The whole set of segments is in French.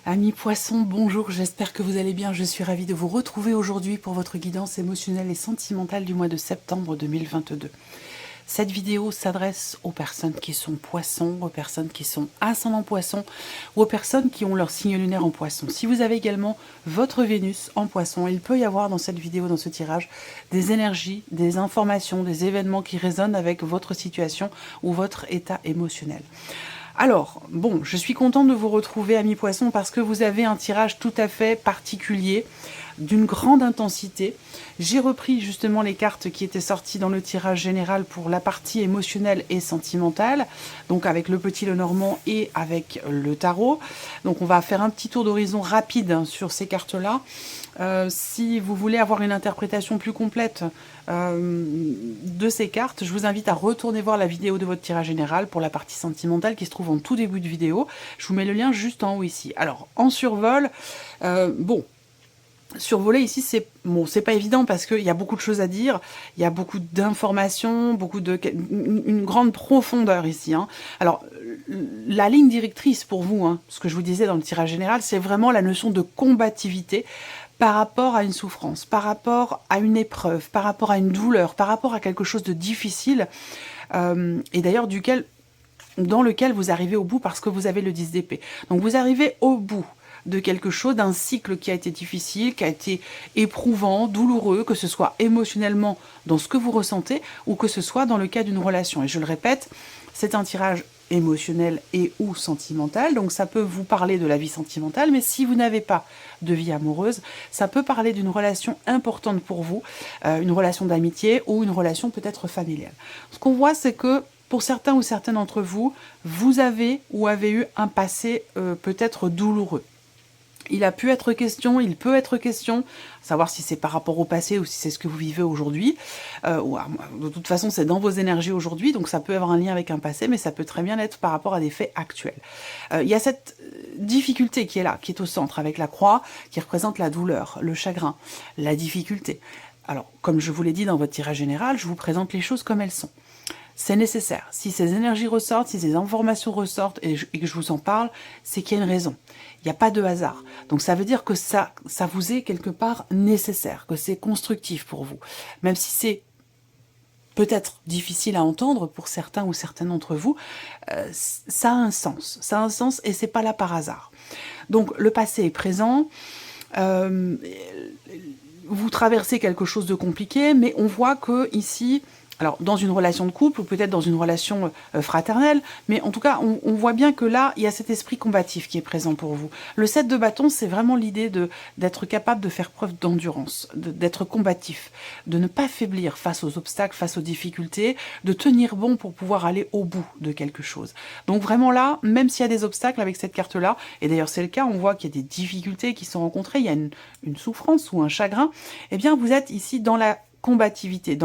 Amis poissons, bonjour, j'espère que vous allez bien. Je suis ravie de vous retrouver aujourd'hui pour votre guidance émotionnelle et sentimentale du mois de septembre 2022. Cette vidéo s'adresse aux personnes qui sont poissons, aux personnes qui sont ascendant poisson ou aux personnes qui ont leur signe lunaire en poisson. Si vous avez également votre Vénus en poisson, il peut y avoir dans cette vidéo, dans ce tirage, des énergies, des informations, des événements qui résonnent avec votre situation ou votre état émotionnel. Alors, bon, je suis contente de vous retrouver, amis poissons, parce que vous avez un tirage tout à fait particulier, d'une grande intensité. J'ai repris justement les cartes qui étaient sorties dans le tirage général pour la partie émotionnelle et sentimentale, donc avec le petit Lenormand et avec le tarot. Donc on va faire un petit tour d'horizon rapide sur ces cartes-là. Si vous voulez avoir une interprétation plus complète de ces cartes, je vous invite à retourner voir la vidéo de votre tirage général pour la partie sentimentale qui se trouve en tout début de vidéo. Je vous mets le lien juste en haut ici. Alors, en survol, survoler ici, c'est pas évident parce qu'il y a beaucoup de choses à dire, il y a beaucoup d'informations, une grande profondeur ici. Alors, la ligne directrice pour vous, ce que je vous disais dans le tirage général, c'est vraiment la notion de combativité par rapport à une souffrance, par rapport à une épreuve, par rapport à une douleur, par rapport à quelque chose de difficile, et d'ailleurs dans lequel vous arrivez au bout parce que vous avez le 10 d'épée. Donc vous arrivez au bout de quelque chose, d'un cycle qui a été difficile, qui a été éprouvant, douloureux, que ce soit émotionnellement dans ce que vous ressentez ou que ce soit dans le cas d'une relation. Et je le répète, c'est un tirage émotionnel et ou sentimental, donc ça peut vous parler de la vie sentimentale, mais si vous n'avez pas de vie amoureuse, ça peut parler d'une relation importante pour vous, une relation d'amitié ou une relation peut-être familiale. Ce qu'on voit, c'est que pour certains ou certaines d'entre vous, vous avez ou avez eu un passé peut-être douloureux. Il peut être question, savoir si c'est par rapport au passé ou si c'est ce que vous vivez aujourd'hui. De toute façon, c'est dans vos énergies aujourd'hui, donc ça peut avoir un lien avec un passé, mais ça peut très bien être par rapport à des faits actuels. Il y a cette difficulté qui est là, qui est au centre, avec la croix, qui représente la douleur, le chagrin, la difficulté. Alors, comme je vous l'ai dit dans votre tirage général, je vous présente les choses comme elles sont. C'est nécessaire. Si ces énergies ressortent, si ces informations ressortent et que je vous en parle, c'est qu'il y a une raison. Il n'y a pas de hasard. Donc ça veut dire que ça vous est quelque part nécessaire, que c'est constructif pour vous. Même si c'est peut-être difficile à entendre pour certains ou certaines d'entre vous, ça a un sens. Ça a un sens et c'est pas là par hasard. Donc le passé est présent. Vous traversez quelque chose de compliqué, mais on voit que ici, alors dans une relation de couple ou peut-être dans une relation fraternelle, mais en tout cas, on voit bien que là, il y a cet esprit combatif qui est présent pour vous. Le 7 de bâton, c'est vraiment l'idée d'être capable de faire preuve d'endurance, d'être combatif, de ne pas faiblir face aux obstacles, face aux difficultés, de tenir bon pour pouvoir aller au bout de quelque chose. Donc vraiment là, même s'il y a des obstacles avec cette carte-là, et d'ailleurs c'est le cas, on voit qu'il y a des difficultés qui sont rencontrées, il y a une souffrance ou un chagrin, eh bien vous êtes ici dans la combativité,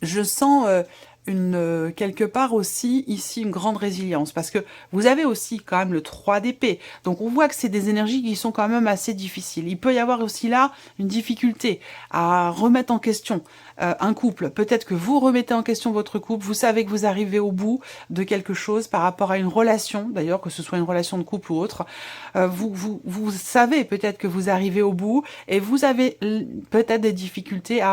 je sens quelque part aussi ici une grande résilience, parce que vous avez aussi quand même le 3 d'épée, donc on voit que c'est des énergies qui sont quand même assez difficiles. Il peut y avoir aussi là une difficulté à remettre en question un couple. Peut-être que vous remettez en question votre couple, vous savez que vous arrivez au bout de quelque chose par rapport à une relation, d'ailleurs que ce soit une relation de couple ou autre, vous savez peut-être que vous arrivez au bout et vous avez peut-être des difficultés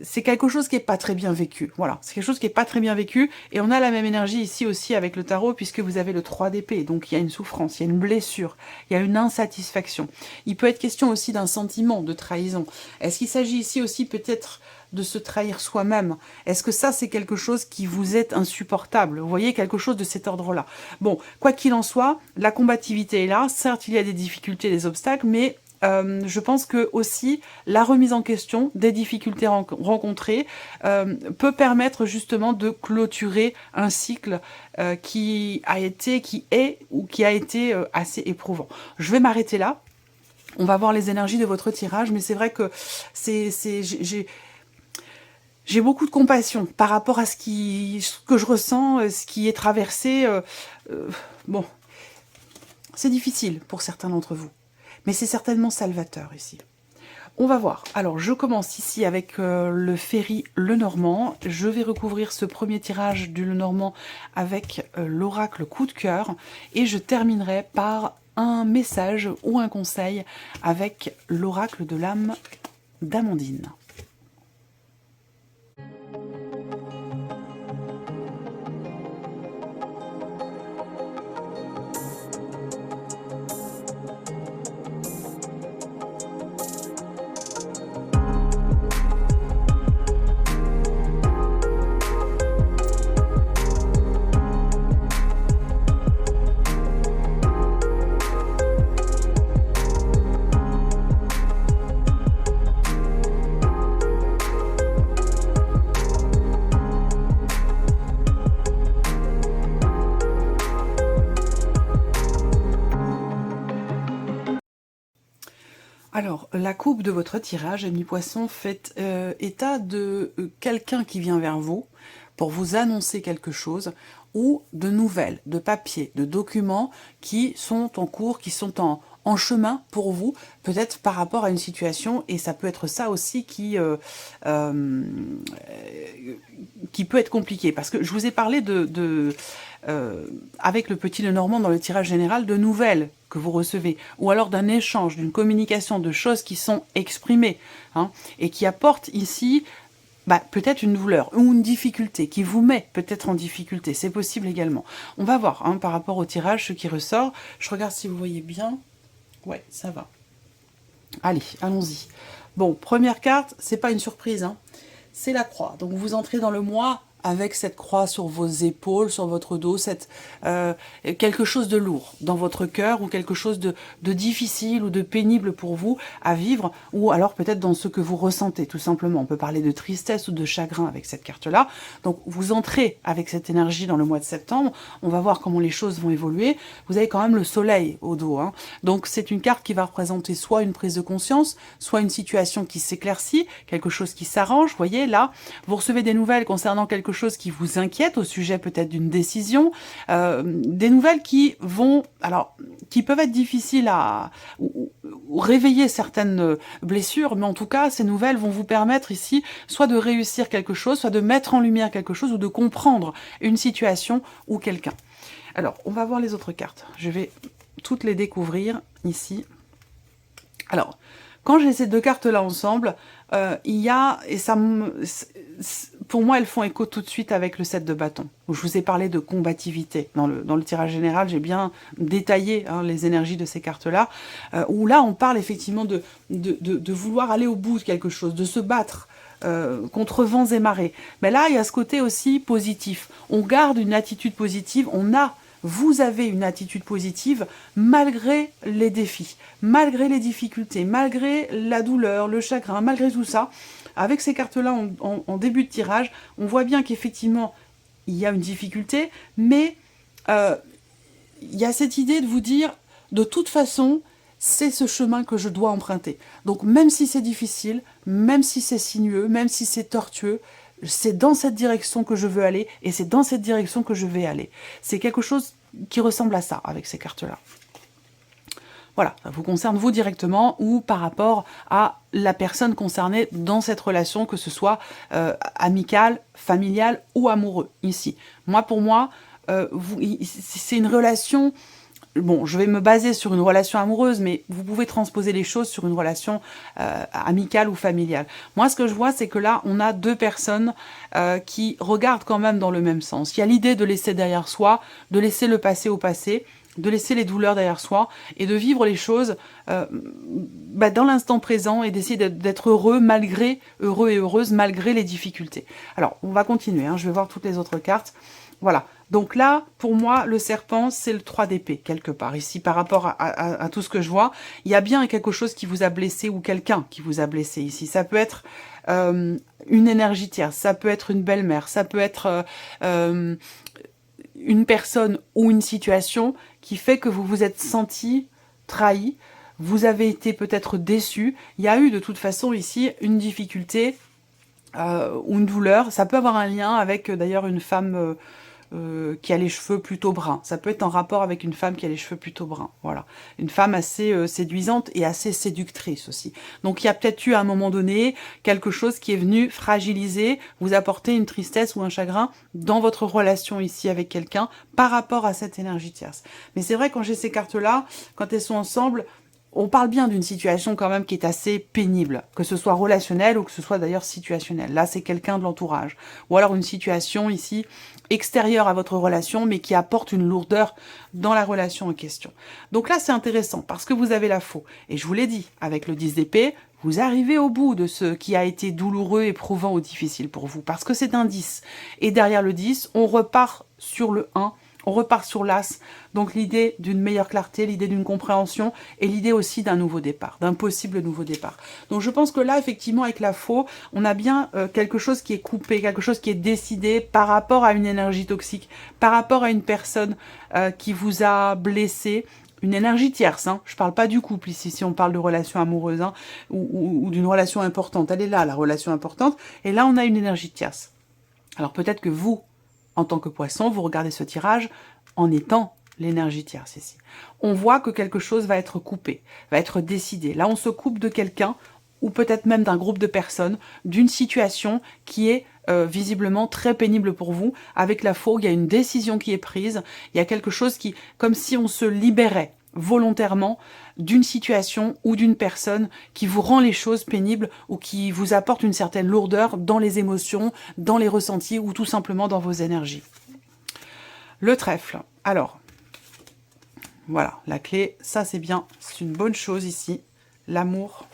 c'est quelque chose qui n'est pas très bien vécu. Voilà, c'est quelque chose qui n'est pas très bien vécu. Et on a la même énergie ici aussi avec le tarot, puisque vous avez le 3 d'épée. Donc il y a une souffrance, il y a une blessure, il y a une insatisfaction. Il peut être question aussi d'un sentiment de trahison. Est-ce qu'il s'agit ici aussi peut-être de se trahir soi-même? Est-ce que ça, c'est quelque chose qui vous est insupportable? Vous voyez, quelque chose de cet ordre-là. Bon, quoi qu'il en soit, la combativité est là. Certes, il y a des difficultés, des obstacles, mais je pense que aussi la remise en question des difficultés rencontrées peut permettre justement de clôturer un cycle qui a été assez éprouvant. Je vais m'arrêter là. On va voir les énergies de votre tirage, mais c'est vrai que j'ai beaucoup de compassion par rapport à ce que je ressens, ce qui est traversé. Bon, c'est difficile pour certains d'entre vous. Mais c'est certainement salvateur ici. On va voir. Alors, je commence ici avec le Ferry Lenormand. Je vais recouvrir ce premier tirage du Lenormand avec l'oracle coup de cœur. Et je terminerai par un message ou un conseil avec l'oracle de l'âme d'Amandine. Alors, la coupe de votre tirage, ami poisson, fait état de quelqu'un qui vient vers vous pour vous annoncer quelque chose, ou de nouvelles, de papiers, de documents qui sont en cours, qui sont en chemin pour vous, peut-être par rapport à une situation, et ça peut être ça aussi qui peut être compliqué, parce que je vous ai parlé avec le petit Lenormand dans le tirage général, de nouvelles que vous recevez, ou alors d'un échange, d'une communication, de choses qui sont exprimées, hein, et qui apportent ici peut-être une douleur ou une difficulté, qui vous met peut-être en difficulté, c'est possible également. On va voir, hein, par rapport au tirage, ce qui ressort. Je regarde si vous voyez bien. Ouais, ça va. Allez, allons-y. Bon, première carte, c'est pas une surprise, hein. C'est la croix. Donc vous entrez dans le mois avec cette croix sur vos épaules, sur votre dos, quelque chose de lourd dans votre cœur, ou quelque chose de difficile ou de pénible pour vous à vivre, ou alors peut-être dans ce que vous ressentez, tout simplement. On peut parler de tristesse ou de chagrin avec cette carte-là. Donc vous entrez avec cette énergie dans le mois de septembre, on va voir comment les choses vont évoluer. Vous avez quand même le soleil au dos, hein. Donc c'est une carte qui va représenter soit une prise de conscience, soit une situation qui s'éclaircit, quelque chose qui s'arrange. Vous voyez, là, vous recevez des nouvelles concernant quelque chose qui vous inquiète au sujet peut-être d'une décision, des nouvelles qui peuvent être difficiles ou réveiller certaines blessures, mais en tout cas, ces nouvelles vont vous permettre ici soit de réussir quelque chose, soit de mettre en lumière quelque chose, ou de comprendre une situation ou quelqu'un. Alors, on va voir les autres cartes. Je vais toutes les découvrir ici. Alors, quand j'ai ces deux cartes-là ensemble, il y a, et ça pour moi, elles font écho tout de suite avec le 7 de bâton, où je vous ai parlé de combativité. Dans le tirage général, j'ai bien détaillé, hein, les énergies de ces cartes-là, où là, on parle effectivement de vouloir aller au bout de quelque chose, de se battre contre vents et marées. Mais là, il y a ce côté aussi positif. On garde une attitude positive, vous avez une attitude positive malgré les défis, malgré les difficultés, malgré la douleur, le chagrin, malgré tout ça. Avec ces cartes-là en début de tirage, on voit bien qu'effectivement, il y a une difficulté, mais il y a cette idée de vous dire, de toute façon, c'est ce chemin que je dois emprunter. Donc même si c'est difficile, même si c'est sinueux, même si c'est tortueux, c'est dans cette direction que je veux aller, et c'est dans cette direction que je vais aller. C'est quelque chose qui ressemble à ça, avec ces cartes-là. Voilà, ça vous concerne vous directement, ou par rapport à la personne concernée dans cette relation, que ce soit amicale, familiale ou amoureux, ici. Pour moi, c'est une relation... Bon, je vais me baser sur une relation amoureuse, mais vous pouvez transposer les choses sur une relation amicale ou familiale. Moi, ce que je vois, c'est que là, on a deux personnes qui regardent quand même dans le même sens. Il y a l'idée de laisser derrière soi, de laisser le passé au passé, de laisser les douleurs derrière soi, et de vivre les choses dans l'instant présent, et d'essayer d'être heureux et heureuse malgré les difficultés. Alors, on va continuer, hein, je vais voir toutes les autres cartes. Voilà, donc là, pour moi, le serpent, c'est le 3 d'épée, quelque part. Ici, par rapport à tout ce que je vois, il y a bien quelque chose qui vous a blessé, ou quelqu'un qui vous a blessé ici. Ça peut être une énergie tierce, ça peut être une belle-mère, ça peut être une personne ou une situation qui fait que vous vous êtes senti trahi, vous avez été peut-être déçu. Il y a eu de toute façon ici une difficulté ou une douleur. Ça peut avoir un lien avec d'ailleurs une femme qui a les cheveux plutôt bruns. Ça peut être en rapport avec une femme qui a les cheveux plutôt bruns. Voilà. Une femme assez séduisante et assez séductrice aussi. Donc il y a peut-être eu à un moment donné quelque chose qui est venu fragiliser, vous apporter une tristesse ou un chagrin dans votre relation ici avec quelqu'un par rapport à cette énergie tierce. Mais c'est vrai, quand j'ai ces cartes-là, quand elles sont ensemble, on parle bien d'une situation quand même qui est assez pénible, que ce soit relationnel ou que ce soit d'ailleurs situationnel. Là, c'est quelqu'un de l'entourage. Ou alors une situation ici extérieure à votre relation, mais qui apporte une lourdeur dans la relation en question. Donc là, c'est intéressant parce que vous avez la faux. Et je vous l'ai dit, avec le 10 d'épée, vous arrivez au bout de ce qui a été douloureux, éprouvant ou difficile pour vous, parce que c'est un 10. Et derrière le 10, on repart sur le 1, on repart sur l'As, donc l'idée d'une meilleure clarté, l'idée d'une compréhension et l'idée aussi d'un nouveau départ, d'un possible nouveau départ. Donc je pense que là, effectivement, avec la faux, on a bien quelque chose qui est coupé, quelque chose qui est décidé par rapport à une énergie toxique, par rapport à une personne qui vous a blessé, une énergie tierce, hein. Je ne parle pas du couple ici, si on parle de relation amoureuse, hein, ou d'une relation importante. Elle est là, la relation importante, et là on a une énergie tierce. Alors peut-être que vous, en tant que poisson, vous regardez ce tirage en étant l'énergie tierce ici. On voit que quelque chose va être coupé, va être décidé. Là, on se coupe de quelqu'un, ou peut-être même d'un groupe de personnes, d'une situation qui est visiblement très pénible pour vous. Avec la faux, il y a une décision qui est prise, il y a quelque chose qui, comme si on se libérait volontairement d'une situation ou d'une personne qui vous rend les choses pénibles ou qui vous apporte une certaine lourdeur dans les émotions, dans les ressentis ou tout simplement dans vos énergies. Le trèfle. Alors, voilà, la clé, ça c'est bien, c'est une bonne chose ici. L'amour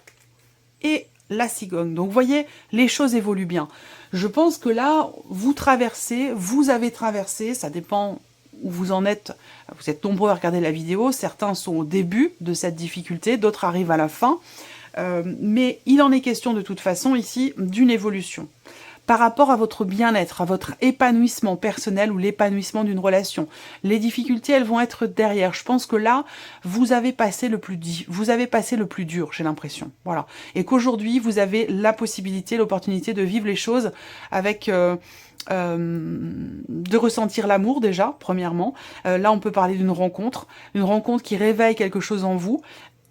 et la cigogne. Donc vous voyez, les choses évoluent bien. Je pense que là, vous avez traversé, ça dépend où vous en êtes. Vous êtes nombreux à regarder la vidéo, certains sont au début de cette difficulté, d'autres arrivent à la fin. Mais il en est question de toute façon ici d'une évolution. Par rapport à votre bien-être, à votre épanouissement personnel ou l'épanouissement d'une relation. Les difficultés, elles vont être derrière. Je pense que là, vous avez passé le plus dur, j'ai l'impression. Voilà. Et qu'aujourd'hui, vous avez la possibilité, l'opportunité de vivre les choses avec... de ressentir l'amour déjà, premièrement. Là, on peut parler d'une rencontre qui réveille quelque chose en vous,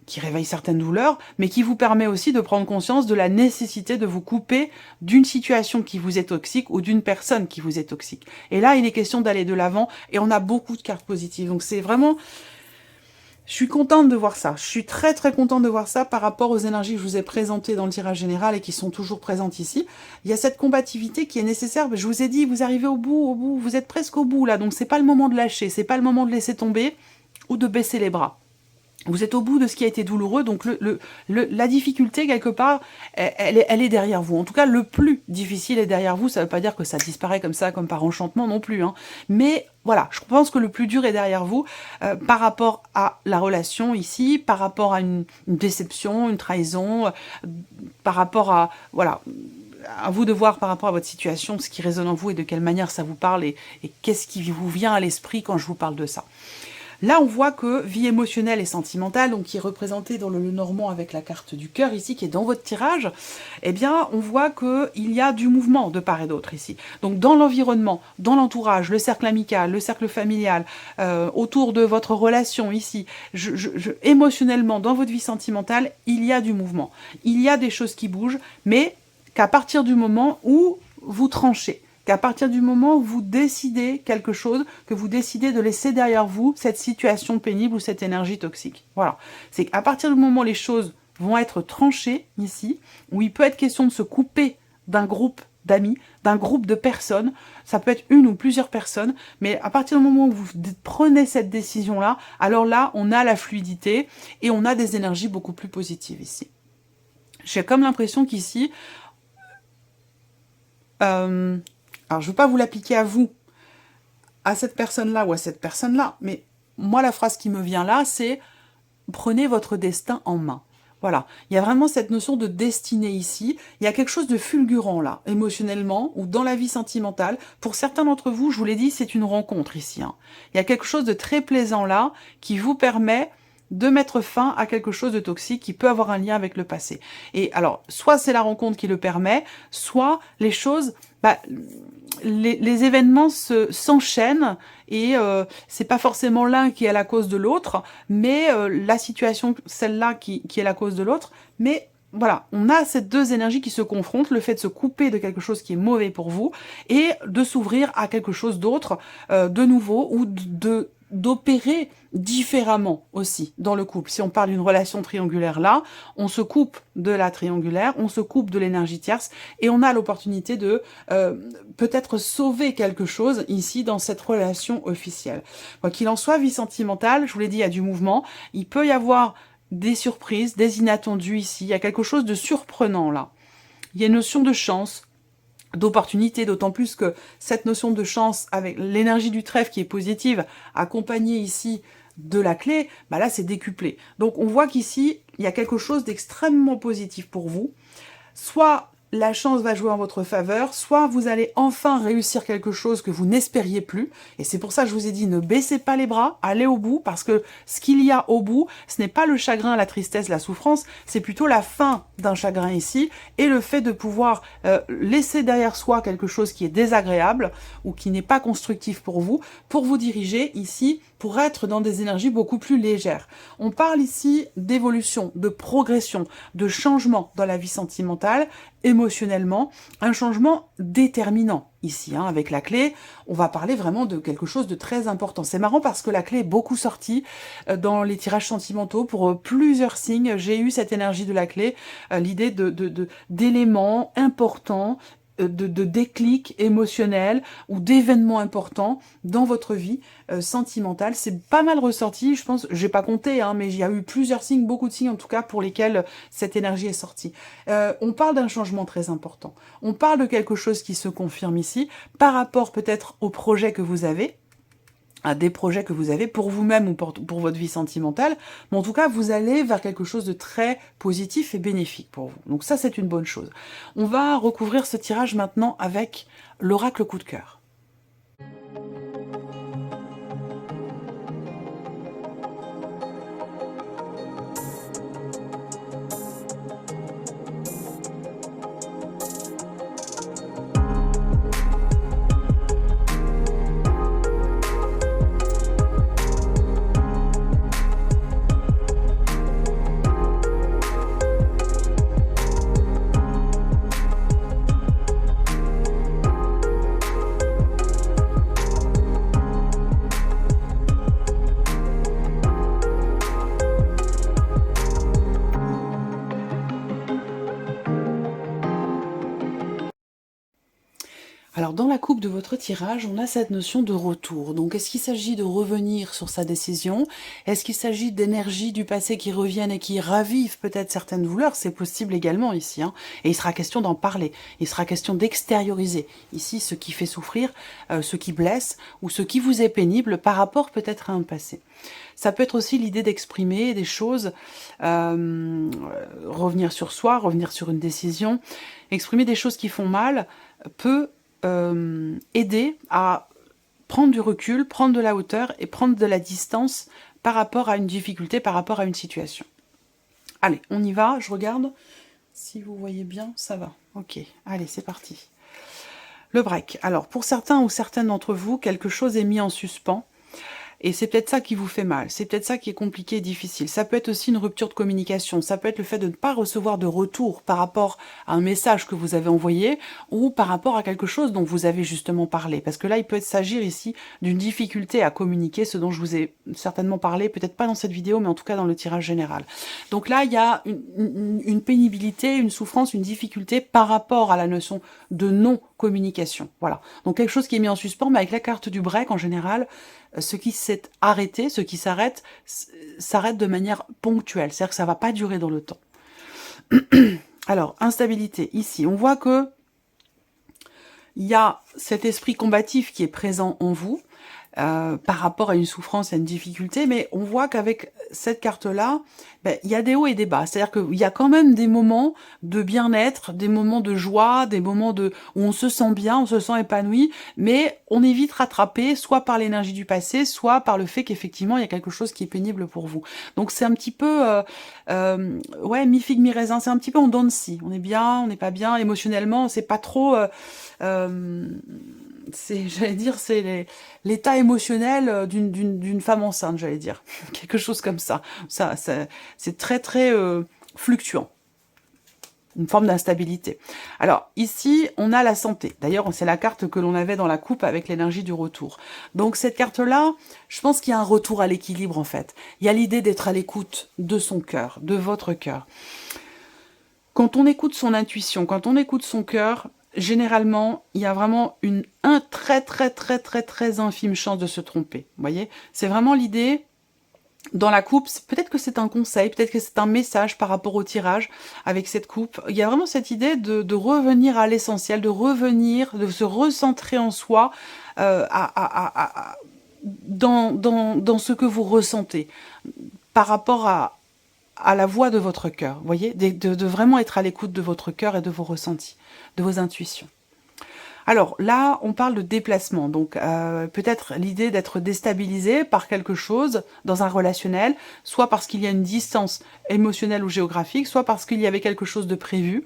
qui réveille certaines douleurs, mais qui vous permet aussi de prendre conscience de la nécessité de vous couper d'une situation qui vous est toxique ou d'une personne qui vous est toxique. Et là, il est question d'aller de l'avant et on a beaucoup de cartes positives. Donc c'est vraiment... Je suis contente de voir ça. Je suis très très contente de voir ça par rapport aux énergies que je vous ai présentées dans le tirage général et qui sont toujours présentes ici. Il y a cette combativité qui est nécessaire. Je vous ai dit, vous arrivez au bout, vous êtes presque au bout là. Donc c'est pas le moment de lâcher, c'est pas le moment de laisser tomber ou de baisser les bras. Vous êtes au bout de ce qui a été douloureux, donc la difficulté, quelque part, elle est derrière vous. En tout cas, le plus difficile est derrière vous. Ça ne veut pas dire que ça disparaît comme ça, comme par enchantement non plus. Hein. Mais voilà, je pense que le plus dur est derrière vous par rapport à la relation ici, par rapport à une déception, une trahison, par rapport à... Voilà, à vous de voir par rapport à votre situation, ce qui résonne en vous et de quelle manière ça vous parle et qu'est-ce qui vous vient à l'esprit quand je vous parle de ça. Là, on voit que vie émotionnelle et sentimentale, donc qui est représentée dans le Lenormand avec la carte du cœur ici, qui est dans votre tirage, eh bien, on voit qu'il y a du mouvement de part et d'autre ici. Donc, dans l'environnement, dans l'entourage, le cercle amical, le cercle familial, autour de votre relation ici, émotionnellement, dans votre vie sentimentale, il y a du mouvement. Il y a des choses qui bougent, mais qu'à partir du moment où vous tranchez, qu'à partir du moment où vous décidez quelque chose, que vous décidez de laisser derrière vous cette situation pénible ou cette énergie toxique. Voilà. C'est qu'à partir du moment où les choses vont être tranchées ici, où il peut être question de se couper d'un groupe d'amis, d'un groupe de personnes, ça peut être une ou plusieurs personnes, mais à partir du moment où vous prenez cette décision-là, alors là, on a la fluidité et on a des énergies beaucoup plus positives ici. J'ai comme l'impression qu'ici... alors, je ne veux pas vous l'appliquer à vous, à cette personne-là ou à cette personne-là, mais moi, la phrase qui me vient là, c'est « prenez votre destin en main ». Voilà, il y a vraiment cette notion de destinée ici. Il y a quelque chose de fulgurant là, émotionnellement ou dans la vie sentimentale. Pour certains d'entre vous, je vous l'ai dit, c'est une rencontre ici. Hein. Il y a quelque chose de très plaisant là qui vous permet de mettre fin à quelque chose de toxique qui peut avoir un lien avec le passé. Et alors, soit c'est la rencontre qui le permet, soit les choses bah, les événements s'enchaînent et c'est pas forcément l'un qui est la cause de l'autre, mais la situation, celle-là qui est la cause de l'autre, mais voilà, on a ces deux énergies qui se confrontent, le fait de se couper de quelque chose qui est mauvais pour vous et de s'ouvrir à quelque chose d'autre, de nouveau, ou d'opérer différemment aussi dans le couple. Si on parle d'une relation triangulaire là, on se coupe de la triangulaire, on se coupe de l'énergie tierce et on a l'opportunité de peut-être sauver quelque chose ici dans cette relation officielle. Quoi qu'il en soit, vie sentimentale, je vous l'ai dit, il y a du mouvement, il peut y avoir des surprises, des inattendus ici. Il y a quelque chose de surprenant là. Il y a une notion de chance, d'opportunité, d'autant plus que cette notion de chance, avec l'énergie du trèfle qui est positive, accompagnée ici de la clé, bah là c'est décuplé. Donc on voit qu'ici, il y a quelque chose d'extrêmement positif pour vous. Soit la chance va jouer en votre faveur, soit vous allez enfin réussir quelque chose que vous n'espériez plus. Et c'est pour ça que je vous ai dit, ne baissez pas les bras, allez au bout, parce que ce qu'il y a au bout, ce n'est pas le chagrin, la tristesse, la souffrance, c'est plutôt la fin d'un chagrin ici, et le fait de pouvoir laisser derrière soi quelque chose qui est désagréable, ou qui n'est pas constructif pour vous diriger ici, pour être dans des énergies beaucoup plus légères. On parle ici d'évolution, de progression, de changement dans la vie sentimentale, émotionnellement, un changement déterminant. Ici, hein, avec la clé, on va parler vraiment de quelque chose de très important. C'est marrant parce que la clé est beaucoup sortie dans les tirages sentimentaux pour plusieurs signes. J'ai eu cette énergie de la clé, l'idée d'éléments importants, de déclic émotionnel ou d'événements importants dans votre vie sentimentale. C'est pas mal ressorti, je pense, j'ai pas compté, hein, mais il y a eu plusieurs signes, beaucoup de signes en tout cas, pour lesquels cette énergie est sortie. On parle d'un changement très important. On parle de quelque chose qui se confirme ici, par rapport peut-être au projet que vous avez, à des projets que vous avez pour vous-même ou pour votre vie sentimentale, mais en tout cas, vous allez vers quelque chose de très positif et bénéfique pour vous. Donc ça, c'est une bonne chose. On va recouvrir ce tirage maintenant avec l'oracle coup de cœur. Alors dans la coupe de votre tirage, on a cette notion de retour. Donc est-ce qu'il s'agit de revenir sur sa décision? Est-ce qu'il s'agit d'énergies du passé qui reviennent et qui ravivent peut-être certaines douleurs? C'est possible également ici. Hein. Et il sera question d'en parler. Il sera question d'extérioriser ici ce qui fait souffrir, ce qui blesse ou ce qui vous est pénible par rapport peut-être à un passé. Ça peut être aussi l'idée d'exprimer des choses, revenir sur soi, revenir sur une décision, exprimer des choses qui font mal peut aider à prendre du recul, prendre de la hauteur et prendre de la distance par rapport à une difficulté, par rapport à une situation. Allez, on y va, je regarde. Si vous voyez bien, ça va. Ok, allez, c'est parti. Le break. Alors, pour certains ou certaines d'entre vous, quelque chose est mis en suspens. Et c'est peut-être ça qui vous fait mal, c'est peut-être ça qui est compliqué et difficile. Ça peut être aussi une rupture de communication, ça peut être le fait de ne pas recevoir de retour par rapport à un message que vous avez envoyé ou par rapport à quelque chose dont vous avez justement parlé. Parce que là, il peut s'agir ici d'une difficulté à communiquer, ce dont je vous ai certainement parlé, peut-être pas dans cette vidéo, mais en tout cas dans le tirage général. Donc là, il y a une pénibilité, une souffrance, une difficulté par rapport à la notion de non-communication. Voilà. Donc quelque chose qui est mis en suspens, mais avec la carte du break, en général, ce qui s'est arrêté, ce qui s'arrête, s'arrête de manière ponctuelle. C'est-à-dire que ça ne va pas durer dans le temps. Alors, instabilité. Ici, on voit que il y a cet esprit combatif qui est présent en vous. par rapport à une souffrance, à une difficulté, mais on voit qu'avec cette carte-là, ben, il y a des hauts et des bas. C'est-à-dire qu'il y a quand même des moments de bien-être, des moments de joie, des moments où on se sent bien, on se sent épanoui, mais on est vite rattrapé, soit par l'énergie du passé, soit par le fait qu'effectivement, il y a quelque chose qui est pénible pour vous. Donc c'est un petit peu, ouais, mi-figue, mi-raisin, c'est un petit peu en dents de scie. On est bien, on n'est pas bien, émotionnellement, c'est pas trop... j'allais dire, c'est l'état émotionnel d'une femme enceinte, j'allais dire. Quelque chose comme ça. C'est très, très fluctuant. Une forme d'instabilité. Alors, ici, on a la santé. D'ailleurs, c'est la carte que l'on avait dans la coupe avec l'énergie du retour. Donc, cette carte-là, je pense qu'il y a un retour à l'équilibre, en fait. Il y a l'idée d'être à l'écoute de son cœur, de votre cœur. Quand on écoute son intuition, quand on écoute son cœur, généralement, il y a vraiment un très infime chance de se tromper. Vous voyez? C'est vraiment l'idée, dans la coupe, peut-être que c'est un conseil, peut-être que c'est un message par rapport au tirage avec cette coupe. Il y a vraiment cette idée de revenir à l'essentiel, de revenir, de se recentrer en soi, dans ce que vous ressentez, par rapport à la voix de votre cœur, vous voyez, de vraiment être à l'écoute de votre cœur et de vos ressentis, de vos intuitions. Alors là, on parle de déplacement, donc peut-être l'idée d'être déstabilisé par quelque chose dans un relationnel, soit parce qu'il y a une distance émotionnelle ou géographique, soit parce qu'il y avait quelque chose de prévu,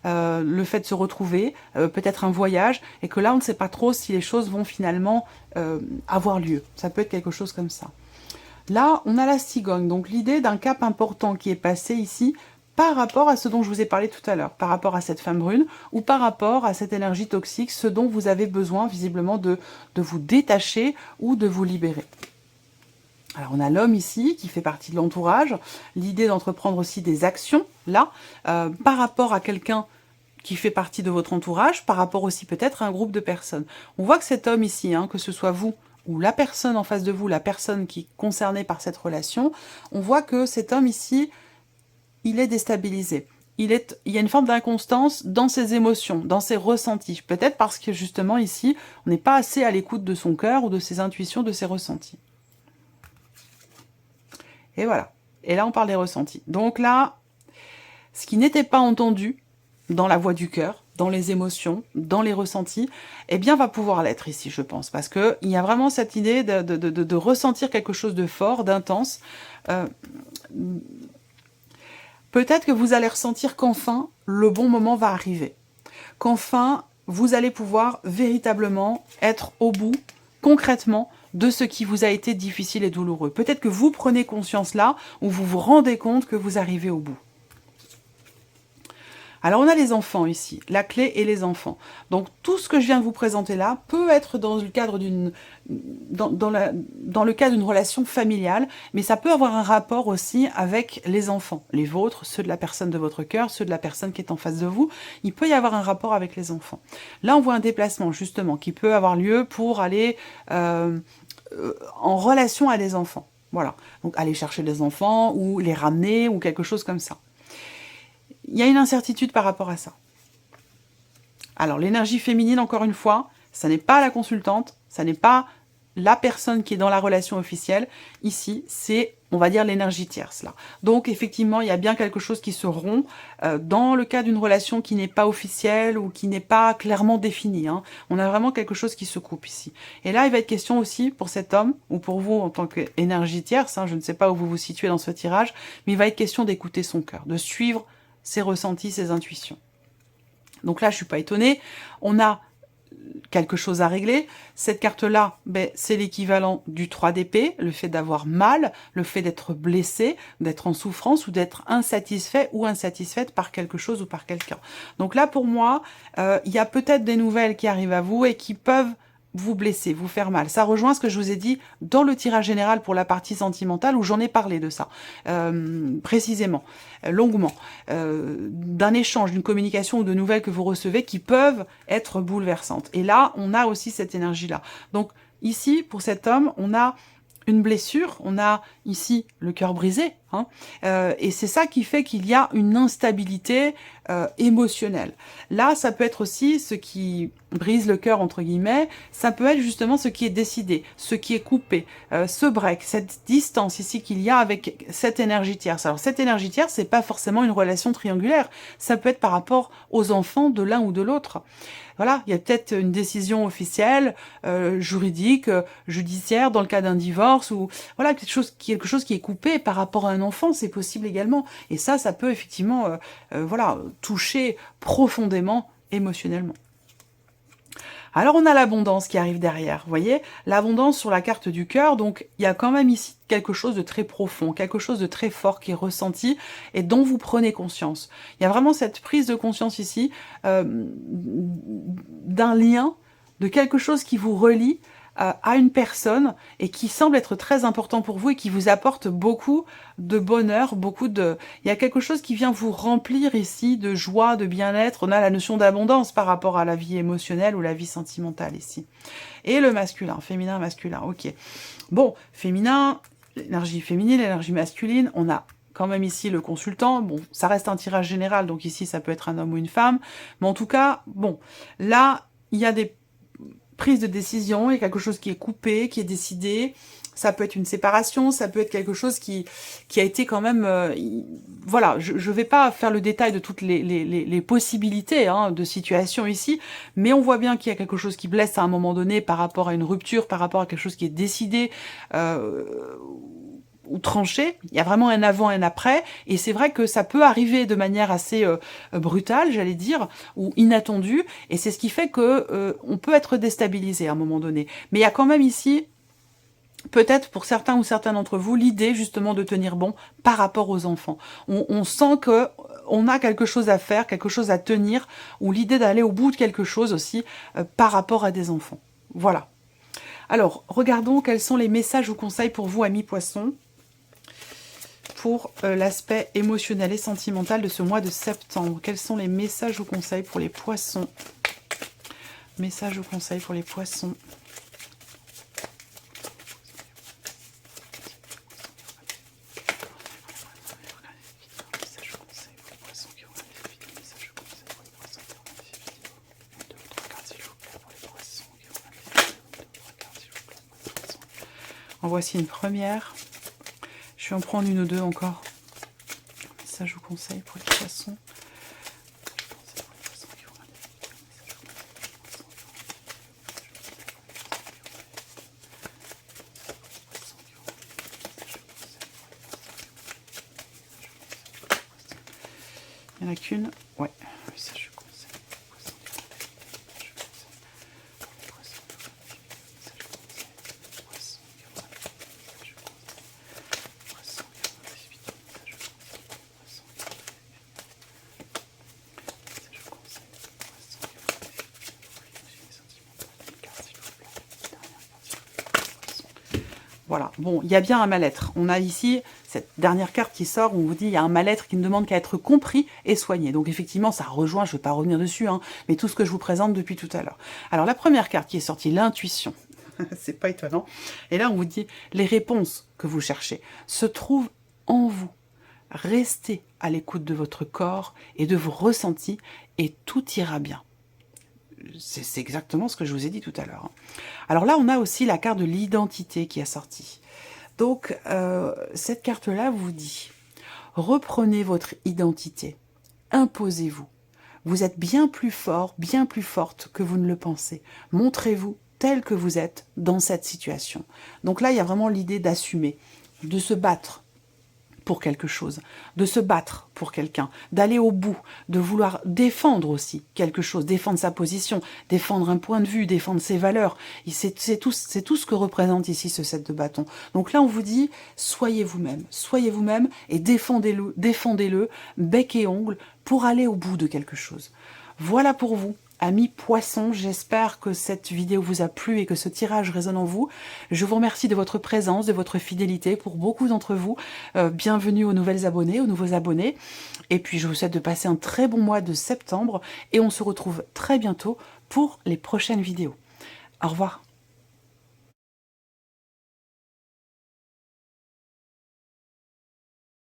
le fait de se retrouver, peut-être un voyage, et que là, on ne sait pas trop si les choses vont finalement avoir lieu. Ça peut être quelque chose comme ça. Là, on a la cigogne, donc l'idée d'un cap important qui est passé ici par rapport à ce dont je vous ai parlé tout à l'heure, par rapport à cette femme brune, ou par rapport à cette énergie toxique, ce dont vous avez besoin visiblement de vous détacher ou de vous libérer. Alors on a l'homme ici, qui fait partie de l'entourage, l'idée d'entreprendre aussi des actions, là, par rapport à quelqu'un qui fait partie de votre entourage, par rapport aussi peut-être à un groupe de personnes. On voit que cet homme ici, hein, que ce soit vous, ou la personne en face de vous, la personne qui est concernée par cette relation, on voit que cet homme ici, il est déstabilisé. Il y a une forme d'inconstance dans ses émotions, dans ses ressentis. Peut-être parce que justement ici, on n'est pas assez à l'écoute de son cœur ou de ses intuitions, de ses ressentis. Et voilà. Et là, on parle des ressentis. Donc là, ce qui n'était pas entendu dans la voix du cœur, dans les émotions, dans les ressentis, eh bien, va pouvoir l'être ici, je pense. Parce qu'il y a vraiment cette idée de ressentir quelque chose de fort, d'intense. Peut-être que vous allez ressentir qu'enfin, le bon moment va arriver. Qu'enfin, vous allez pouvoir véritablement être au bout, concrètement, de ce qui vous a été difficile et douloureux. Peut-être que vous prenez conscience là, ou vous vous rendez compte que vous arrivez au bout. Alors on a les enfants ici, la clé et les enfants. Donc tout ce que je viens de vous présenter là peut être dans le cadre dans le cadre d'une relation familiale, mais ça peut avoir un rapport aussi avec les enfants, les vôtres, ceux de la personne de votre cœur, ceux de la personne qui est en face de vous. Il peut y avoir un rapport avec les enfants. Là on voit un déplacement justement qui peut avoir lieu pour aller en relation à des enfants. Voilà, donc aller chercher les enfants ou les ramener ou quelque chose comme ça. Il y a une incertitude par rapport à ça. Alors, l'énergie féminine, encore une fois, ça n'est pas la consultante, ça n'est pas la personne qui est dans la relation officielle. Ici, c'est, on va dire, l'énergie tierce, là. Donc, effectivement, il y a bien quelque chose qui se rompt dans le cas d'une relation qui n'est pas officielle ou qui n'est pas clairement définie. Hein. On a vraiment quelque chose qui se coupe ici. Et là, il va être question aussi pour cet homme, ou pour vous en tant qu'énergie tierce, hein, je ne sais pas où vous vous situez dans ce tirage, mais il va être question d'écouter son cœur, de suivre ses ressentis, ses intuitions. Donc là, je suis pas étonnée. On a quelque chose à régler. Cette carte-là, ben, c'est l'équivalent du 3 d'épée, le fait d'avoir mal, le fait d'être blessé, d'être en souffrance ou d'être insatisfait ou insatisfaite par quelque chose ou par quelqu'un. Donc là, pour moi, il y a peut-être des nouvelles qui arrivent à vous et qui peuvent vous blesser, vous faire mal. Ça rejoint ce que je vous ai dit dans le tirage général pour la partie sentimentale où j'en ai parlé de ça, précisément, longuement, d'un échange, d'une communication ou de nouvelles que vous recevez qui peuvent être bouleversantes. Et là, on a aussi cette énergie-là. Donc ici, pour cet homme, on a une blessure, on a ici le cœur brisé, hein, et c'est ça qui fait qu'il y a une instabilité émotionnel. Là, ça peut être aussi ce qui brise le cœur, entre guillemets, ça peut être justement ce qui est décidé, ce qui est coupé, ce break, cette distance ici qu'il y a avec cette énergie tierce. Alors cette énergie tierce, c'est pas forcément une relation triangulaire, ça peut être par rapport aux enfants de l'un ou de l'autre. Voilà, il y a peut-être une décision officielle, juridique, judiciaire, dans le cas d'un divorce, ou voilà, quelque chose qui est coupé par rapport à un enfant, c'est possible également. Et ça peut effectivement voilà, toucher profondément émotionnellement. Alors on a l'abondance qui arrive derrière, vous voyez, l'abondance sur la carte du cœur, donc il y a quand même ici quelque chose de très profond, quelque chose de très fort qui est ressenti et dont vous prenez conscience. Il y a vraiment cette prise de conscience ici d'un lien, de quelque chose qui vous relie à une personne et qui semble être très important pour vous et qui vous apporte beaucoup de bonheur, il y a quelque chose qui vient vous remplir ici de joie, de bien-être. On a la notion d'abondance par rapport à la vie émotionnelle ou la vie sentimentale ici. Et le masculin, féminin, masculin, ok. Bon, féminin, l'énergie féminine, l'énergie masculine, on a quand même ici le consultant. Bon, ça reste un tirage général, donc ici ça peut être un homme ou une femme. Mais en tout cas, bon, là, il y a des prise de décision, il y a quelque chose qui est coupé, qui est décidé, ça peut être une séparation, ça peut être quelque chose qui a été quand même... voilà, je ne vais pas faire le détail de toutes les possibilités de situation ici, mais on voit bien qu'il y a quelque chose qui blesse à un moment donné par rapport à une rupture, par rapport à quelque chose qui est décidé, ou tranché, il y a vraiment un avant et un après, et c'est vrai que ça peut arriver de manière assez brutale, j'allais dire, ou inattendue, et c'est ce qui fait que on peut être déstabilisé à un moment donné. Mais il y a quand même ici, peut-être pour certains ou certains d'entre vous, l'idée justement de tenir bon par rapport aux enfants. On sent que on a quelque chose à faire, quelque chose à tenir, ou l'idée d'aller au bout de quelque chose aussi par rapport à des enfants. Voilà. Alors, regardons quels sont les messages ou conseils pour vous, amis poissons, pour l'aspect émotionnel et sentimental de ce mois de septembre. Quels sont les messages ou conseils pour les poissons? Messages ou conseils pour les poissons. En voici une première. Je vais en prendre une ou deux encore. Message ou conseil pour les poissons. Il n'y en a qu'une. Ouais. Message ou conseil. Voilà, bon, il y a bien un mal-être. On a ici cette dernière carte qui sort où on vous dit il y a un mal-être qui ne demande qu'à être compris et soigné. Donc effectivement, ça rejoint, je ne vais pas revenir dessus, mais tout ce que je vous présente depuis tout à l'heure. Alors la première carte qui est sortie, l'intuition. C'est pas étonnant. Et là, on vous dit les réponses que vous cherchez se trouvent en vous. Restez à l'écoute de votre corps et de vos ressentis et tout ira bien. C'est exactement ce que je vous ai dit tout à l'heure. Alors là, on a aussi la carte de l'identité qui est sortie. Donc, cette carte-là vous dit, reprenez votre identité, imposez-vous. Vous êtes bien plus fort, bien plus forte que vous ne le pensez. Montrez-vous tel que vous êtes dans cette situation. Donc là, il y a vraiment l'idée d'assumer, de se battre pour quelque chose, de se battre pour quelqu'un, d'aller au bout, de vouloir défendre aussi quelque chose, défendre sa position, défendre un point de vue, défendre ses valeurs. C'est tout ce que représente ici ce 7 de bâton. Donc là, on vous dit, soyez vous-même et défendez-le, bec et ongle, pour aller au bout de quelque chose. Voilà pour vous. Amis poissons, j'espère que cette vidéo vous a plu et que ce tirage résonne en vous. Je vous remercie de votre présence, de votre fidélité pour beaucoup d'entre vous. Bienvenue aux nouvelles abonnés, aux nouveaux abonnés. Et puis je vous souhaite de passer un très bon mois de septembre et on se retrouve très bientôt pour les prochaines vidéos. Au revoir.